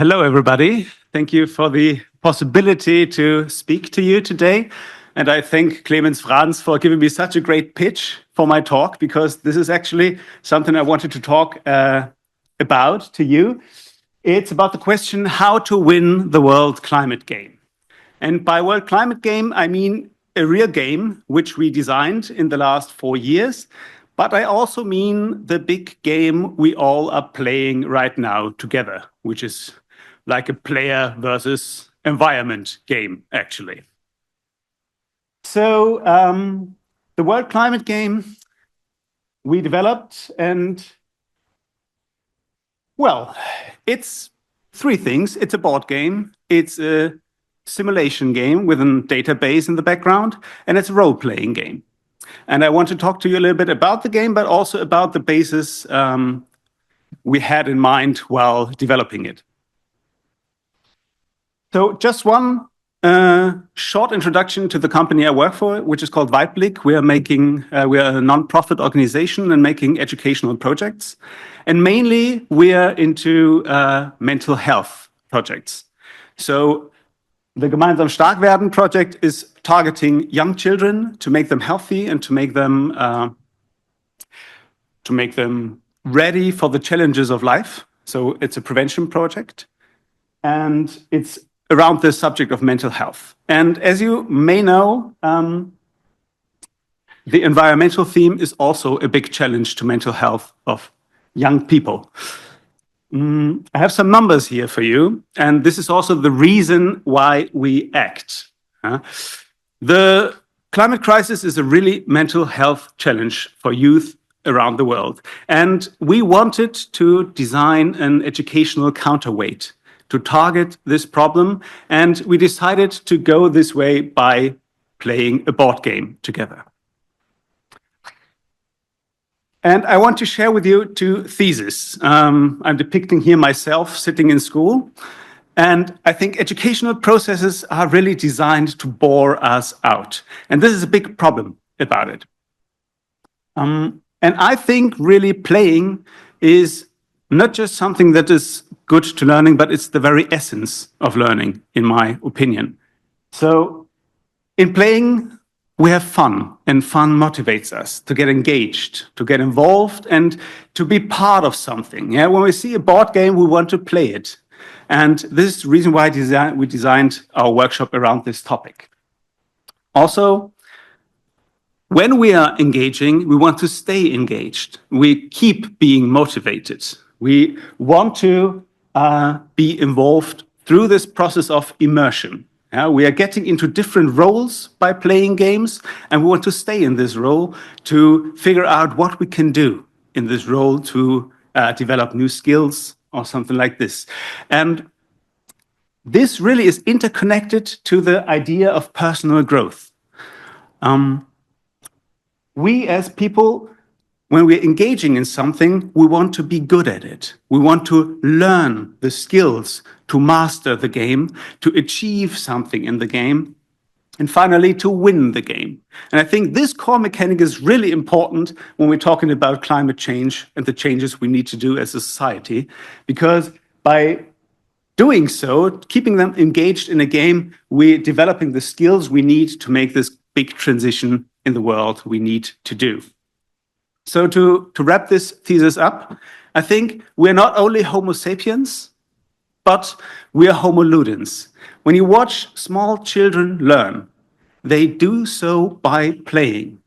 Hello, everybody. Thank you for the possibility to speak to you today. And I thank Clemens Franz for giving me such a great pitch for my talk, because this is actually something I wanted to talk about to you. It's about the question how to win the World Climate Game. And by World Climate Game, I mean a real game which we designed in the last 4 years. But I also mean the big game we all are playing right now together, which is like a player versus environment game, actually. So the World Climate Game we developed, and well, it's 3 things. It's a board game, it's a simulation game with a database in the background, and it's a role-playing game. And I want to talk to you a little bit about the game, but also about the basis we had in mind while developing it. So just one short introduction to the company I work for, which is called Weitblick. We are a non-profit organization and making educational projects. And mainly we are into mental health projects. So the Gemeinsam Stark Werden project is targeting young children to make them healthy and to make them ready for the challenges of life. So it's a prevention project, and it's around the subject of mental health. And as you may know, the environmental theme is also a big challenge to mental health of young people. I have some numbers here for you, and this is also the reason why we act. The climate crisis is a really mental health challenge for youth around the world. And we wanted to design an educational counterweight to target this problem. And we decided to go this way by playing a board game together. And I want to share with you 2 theses. I'm depicting here myself sitting in school. And I think educational processes are really designed to bore us out. And this is a big problem about it. And I think really playing is not just something that is good to learning, but it's the very essence of learning, in my opinion. So in playing, we have fun, and fun motivates us to get engaged, to get involved, and to be part of something. Yeah? When we see a board game, we want to play it. And this is the reason why we designed our workshop around this topic. Also, when we are engaging, we want to stay engaged. We keep being motivated. We want to be involved through this process of immersion. We are getting into different roles by playing games, and we want to stay in this role to figure out what we can do in this role to develop new skills or something like this. And this really is interconnected to the idea of personal growth. We as people, when we're engaging in something, we want to be good at it. We want to learn the skills to master the game, to achieve something in the game, and finally to win the game. And I think this core mechanic is really important when we're talking about climate change and the changes we need to do as a society, because by doing so, keeping them engaged in a game, we're developing the skills we need to make this big transition in the world we need to do. So to wrap this thesis up, I think we're not only Homo sapiens, but we are Homo ludens. When you watch small children learn, they do so by playing.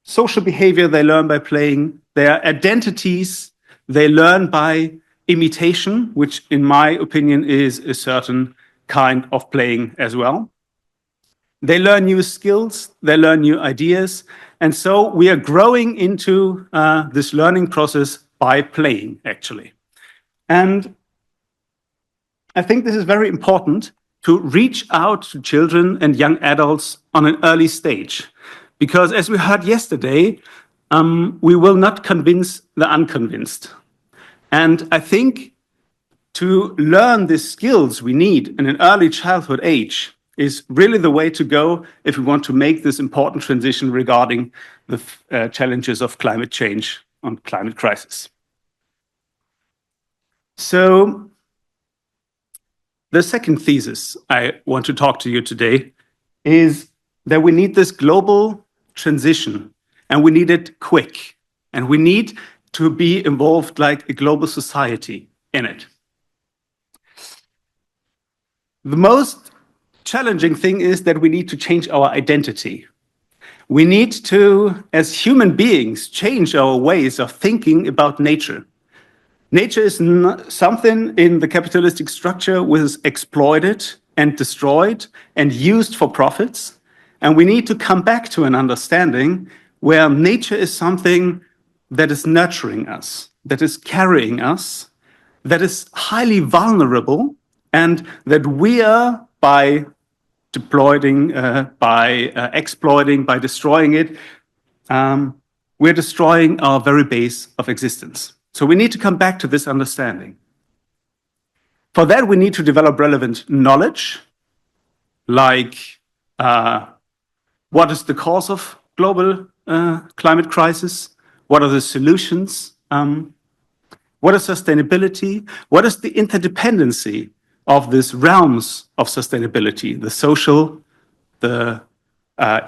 Social behavior they learn by playing. Their identities they learn by imitation, which in my opinion is a certain kind of playing as well. They learn new skills, they learn new ideas, and so we are growing into this learning process by playing, actually. And I think this is very important to reach out to children and young adults on an early stage, because as we heard yesterday, we will not convince the unconvinced. And I think to learn the skills we need in an early childhood age is really the way to go if we want to make this important transition regarding the challenges of climate change and climate crisis. So the second thesis I want to talk to you today is that we need this global transition, and we need it quick, and we need to be involved like a global society in it. The most challenging thing is that we need to change our identity. We need to, as human beings, change our ways of thinking about nature. Nature is something in the capitalistic structure was exploited and destroyed and used for profits. And we need to come back to an understanding where nature is something that is nurturing us, that is carrying us, that is highly vulnerable, and that we are, by exploiting, by destroying it, we're destroying our very base of existence. So we need to come back to this understanding. For that, we need to develop relevant knowledge, like what is the cause of global climate crisis? What are the solutions? What is sustainability? What is the interdependency of these realms of sustainability, the social, the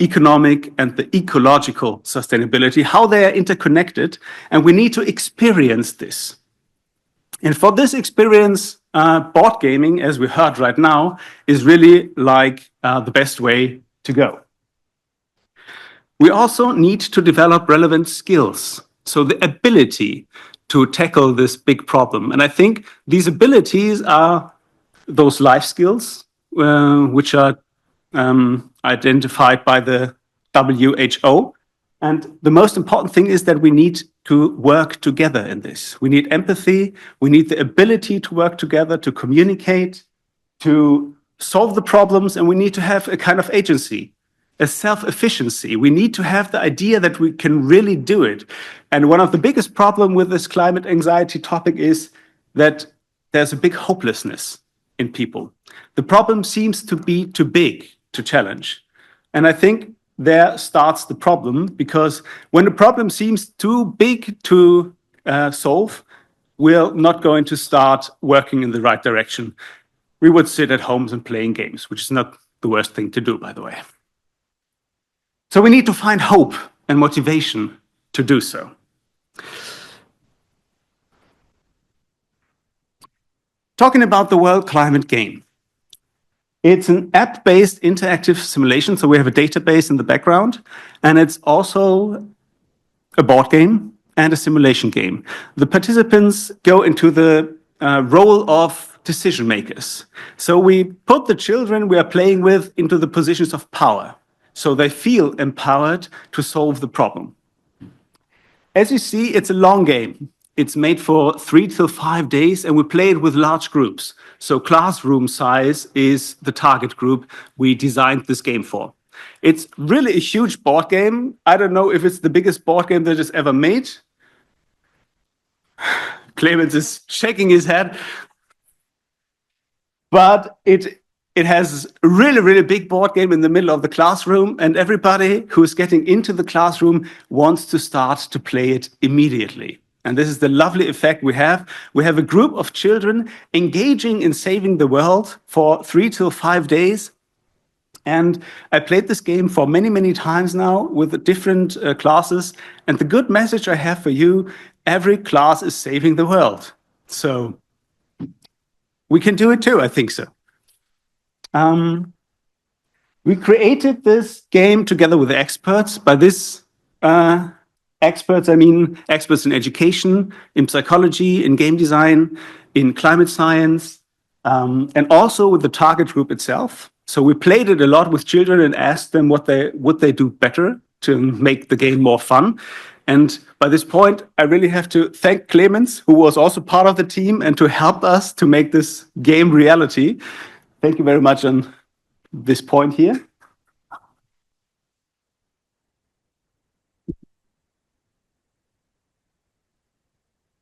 economic, and the ecological sustainability, how they are interconnected, and we need to experience this. And for this experience, board gaming, as we heard right now, is really like the best way to go. We also need to develop relevant skills, so the ability to tackle this big problem. And I think these abilities are those life skills, which are identified by the WHO. And the most important thing is that we need to work together in this. We need empathy. We need the ability to work together, to communicate, to solve the problems, and we need to have a kind of agency, a self-efficiency. We need to have the idea that we can really do it. And one of the biggest problems with this climate anxiety topic is that there's a big hopelessness in people. The problem seems to be too big to challenge. And I think there starts the problem, because when the problem seems too big to solve, we're not going to start working in the right direction. We would sit at home and playing games, which is not the worst thing to do, by the way. So we need to find hope and motivation to do so. Talking about the World Climate Game. It's an app-based interactive simulation, so we have a database in the background, and it's also a board game and a simulation game. The participants go into the role of decision makers. So we put the children we are playing with into the positions of power, so they feel empowered to solve the problem. As you see, it's a long game. It's made for 3 to 5 days, and we play it with large groups. So classroom size is the target group we designed this game for. It's really a huge board game. I don't know if it's the biggest board game that is ever made. Clemens is shaking his head. But it has a really, really big board game in the middle of the classroom, and everybody who is getting into the classroom wants to start to play it immediately. And this is the lovely effect we have. We have a group of children engaging in saving the world for 3 to 5 days. And I played this game for many, many times now with different classes. And the good message I have for you, every class is saving the world. So we can do it too, I think so. We created this game together with the experts. By this experts, I mean experts in education, in psychology, in game design, in climate science, and also with the target group itself. So we played it a lot with children and asked them what they would do better to make the game more fun. And by this point, I really have to thank Clemens, who was also part of the team and to help us to make this game reality. Thank you very much on this point here.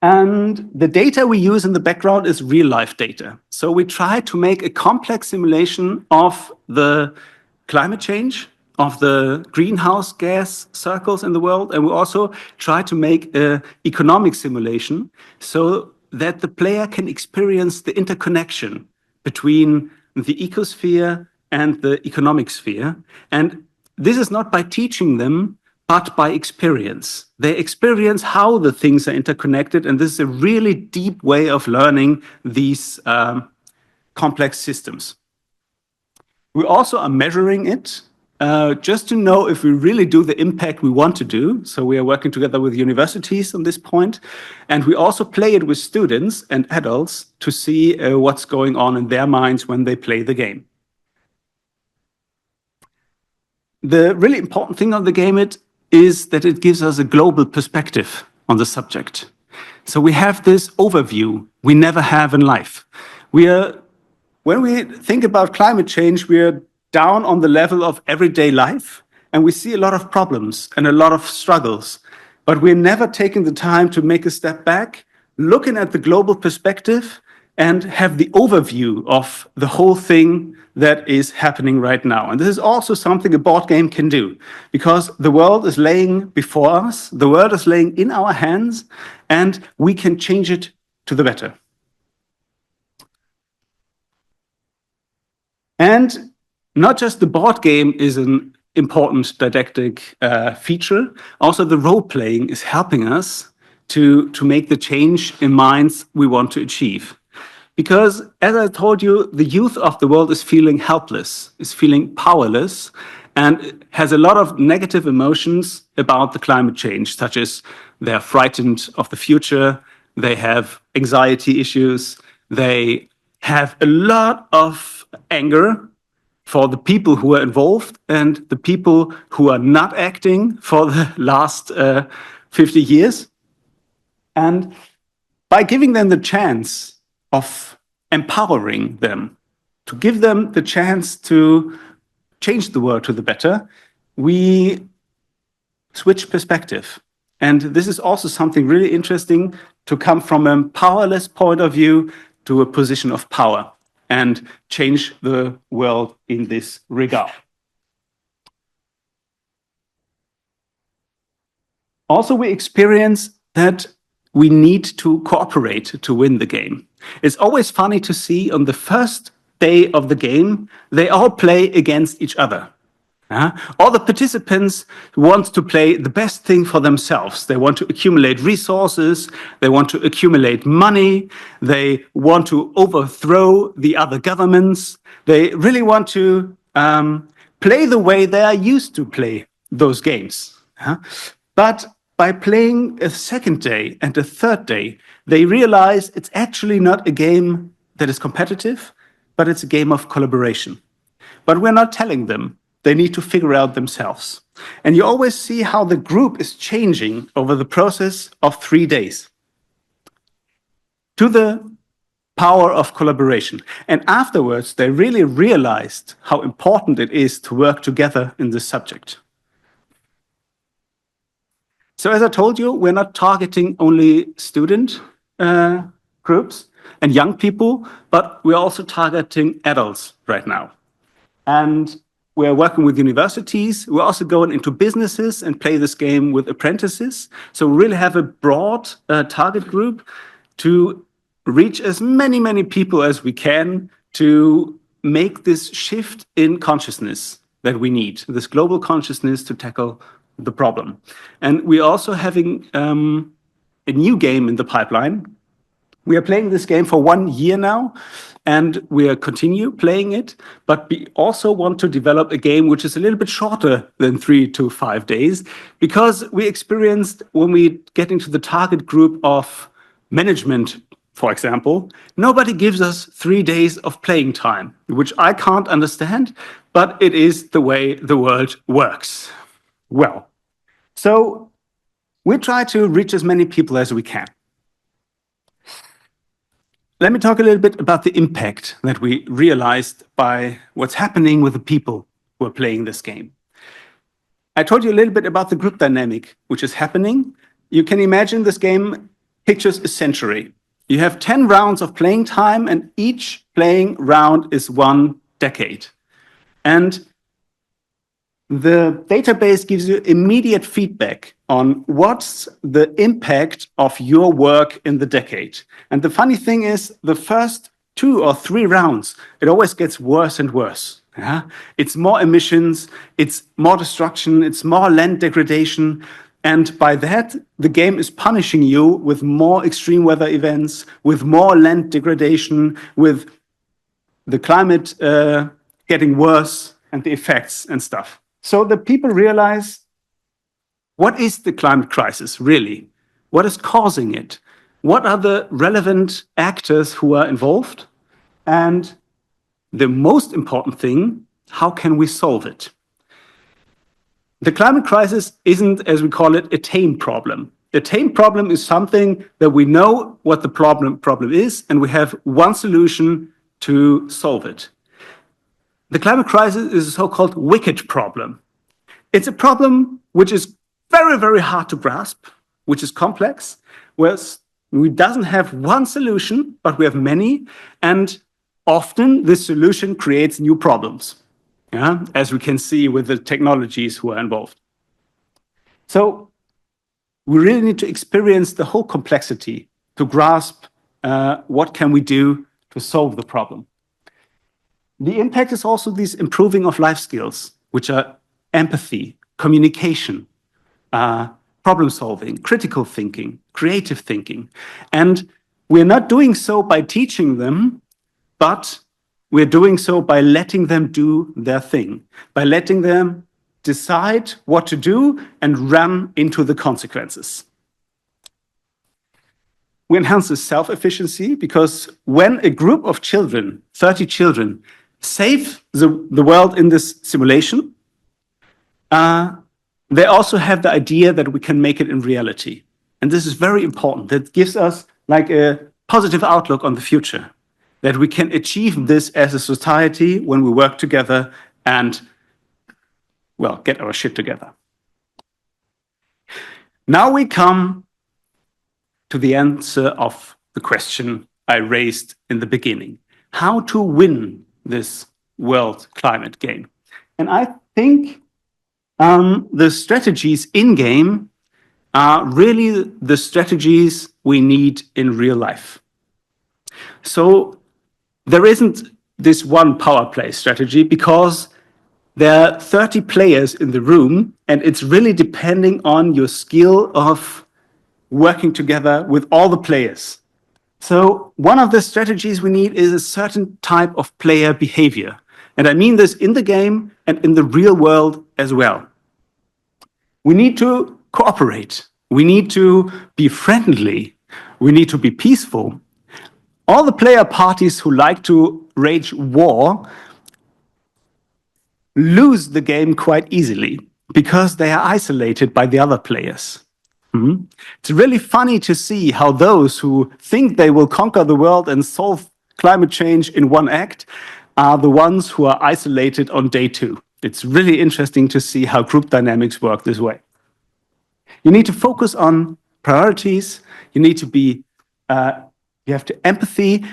And the data we use in the background is real-life data. So we try to make a complex simulation of the climate change, of the greenhouse gas circles in the world, and we also try to make an economic simulation. So that the player can experience the interconnection between the ecosphere and the economic sphere. And this is not by teaching them, but by experience. They experience how the things are interconnected, and this is a really deep way of learning these complex systems. We also are measuring it just to know if we really do the impact we want to do. So we are working together with universities on this point, and we also play it with students and adults to see what's going on in their minds when they play the game. The really important thing on the game is that it gives us a global perspective on the subject. So we have this overview we never have in life. When we think about climate change, we're down on the level of everyday life, and we see a lot of problems and a lot of struggles. But we're never taking the time to make a step back, looking at the global perspective, and have the overview of the whole thing that is happening right now. And this is also something a board game can do, because the world is laying before us, the world is laying in our hands, and we can change it to the better. And not just the board game is an important didactic feature, also the role-playing is helping us to make the change in minds we want to achieve. Because, as I told you, the youth of the world is feeling helpless, is feeling powerless, and has a lot of negative emotions about the climate change, such as they're frightened of the future, they have anxiety issues, they have a lot of anger for the people who are involved and the people who are not acting for the last 50 years. And by giving them the chance of empowering them, to give them the chance to change the world to the better, we switch perspective. And this is also something really interesting, to come from a powerless point of view to a position of power and change the world in this regard. Also, we experience that we need to cooperate to win the game. It's always funny to see on the first day of the game, they all play against each other. All the participants want to play the best thing for themselves. They want to accumulate resources, they want to accumulate money, they want to overthrow the other governments. They really want to play the way they are used to play those games. But by playing a second day and a third day, they realize it's actually not a game that is competitive, but it's a game of collaboration. But we're not telling them. They need to figure out themselves. And you always see how the group is changing over the process of 3 days to the power of collaboration. And afterwards, they really realized how important it is to work together in this subject. So as I told you, we're not targeting only student groups and young people, but we're also targeting adults right now. And we're working with universities. We're also going into businesses and play this game with apprentices. So we really have a broad target group to reach as many people as we can to make this shift in consciousness that we need, this global consciousness to tackle the problem. And we're also having a new game in the pipeline. We are playing this game for 1 year now, and we are continue playing it, but we also want to develop a game which is a little bit shorter than 3 to 5 days, because we experienced when we get into the target group of management, for example, nobody gives us 3 days of playing time, which I can't understand, but it is the way the world works. Well, so we try to reach as many people as we can. Let me talk a little bit about the impact that we realized by what's happening with the people who are playing this game. I told you a little bit about the group dynamic, which is happening. You can imagine this game pictures a century. You have 10 rounds of playing time, and each playing round is 1 decade. And the database gives you immediate feedback on what's the impact of your work in the decade. And the funny thing is, the first 2 or 3 rounds, it always gets worse and worse. Yeah? It's more emissions, it's more destruction, it's more land degradation. And by that, the game is punishing you with more extreme weather events, with more land degradation, with the climate getting worse and the effects and stuff. So the people realize, what is the climate crisis really? What is causing it? What are the relevant actors who are involved? And the most important thing, how can we solve it? The climate crisis isn't, as we call it, a tame problem. The tame problem is something that we know what the problem is, and we have one solution to solve it. The climate crisis is a so-called wicked problem. It's a problem which is very, very hard to grasp, which is complex, where we doesn't have one solution, but we have many, and often this solution creates new problems, yeah? As we can see with the technologies who are involved. So we really need to experience the whole complexity to grasp what can we do to solve the problem. The impact is also this improving of life skills, which are empathy, communication, problem solving, critical thinking, creative thinking. And we're not doing so by teaching them, but we're doing so by letting them do their thing, by letting them decide what to do and run into the consequences. We enhance the self-efficiency because when a group of children, 30 children, save the world in this simulation, they also have the idea that we can make it in reality. And this is very important. That gives us like a positive outlook on the future, that we can achieve this as a society when we work together and, well, get our shit together. Now we come to the answer of the question I raised in the beginning. How to win this world climate game? And I think the strategies in-game are really the strategies we need in real life. So there isn't this one power play strategy because there are 30 players in the room, and it's really depending on your skill of working together with all the players. So one of the strategies we need is a certain type of player behavior. And I mean this in the game and in the real world as well. We need to cooperate. We need to be friendly. We need to be peaceful. All the player parties who like to wage war lose the game quite easily because they are isolated by the other players. It's really funny to see how those who think they will conquer the world and solve climate change in one act are the ones who are isolated on day 2. It's really interesting to see how group dynamics work this way. You need to focus on priorities. You need to be, you have to empathy.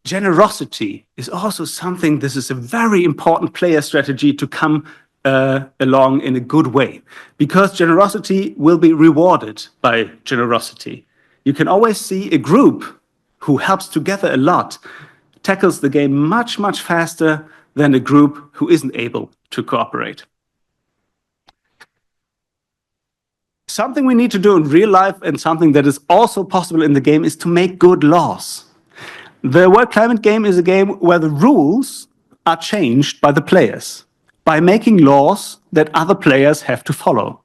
Generosity is also something, this is a very important player strategy to come along in a good way, because generosity will be rewarded by generosity. You can always see a group who helps together a lot tackles the game much, much faster than a group who isn't able to cooperate. Something we need to do in real life and something that is also possible in the game is to make good laws. The World Climate Game is a game where the rules are changed by the players, by making laws that other players have to follow.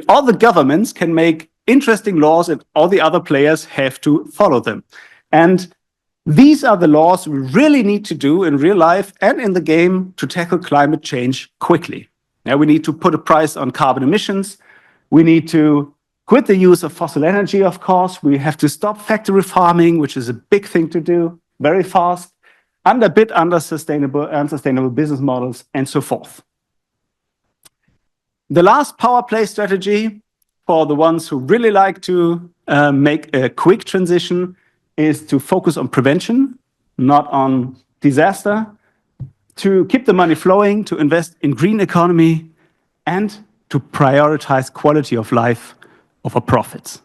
All the governments can make interesting laws and all the other players have to follow them. And these are the laws we really need to do in real life and in the game to tackle climate change quickly. Now, we need to put a price on carbon emissions. We need to quit the use of fossil energy, of course. We have to stop factory farming, which is a big thing to do very fast, unsustainable business models, and so forth. The last power play strategy for the ones who really like to make a quick transition is to focus on prevention, not on disaster, to keep the money flowing, to invest in green economy, and to prioritize quality of life over profits.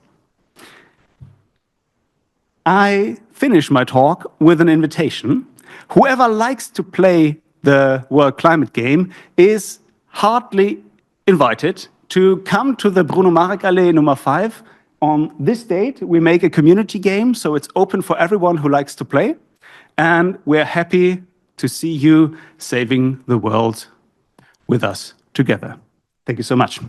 I finish my talk with an invitation. Whoever likes to play the World Climate Game is heartily invited to come to the Bruno Marek Allee number 5. On this date, we make a community game, so it's open for everyone who likes to play. And we're happy to see you saving the world with us together. Thank you so much.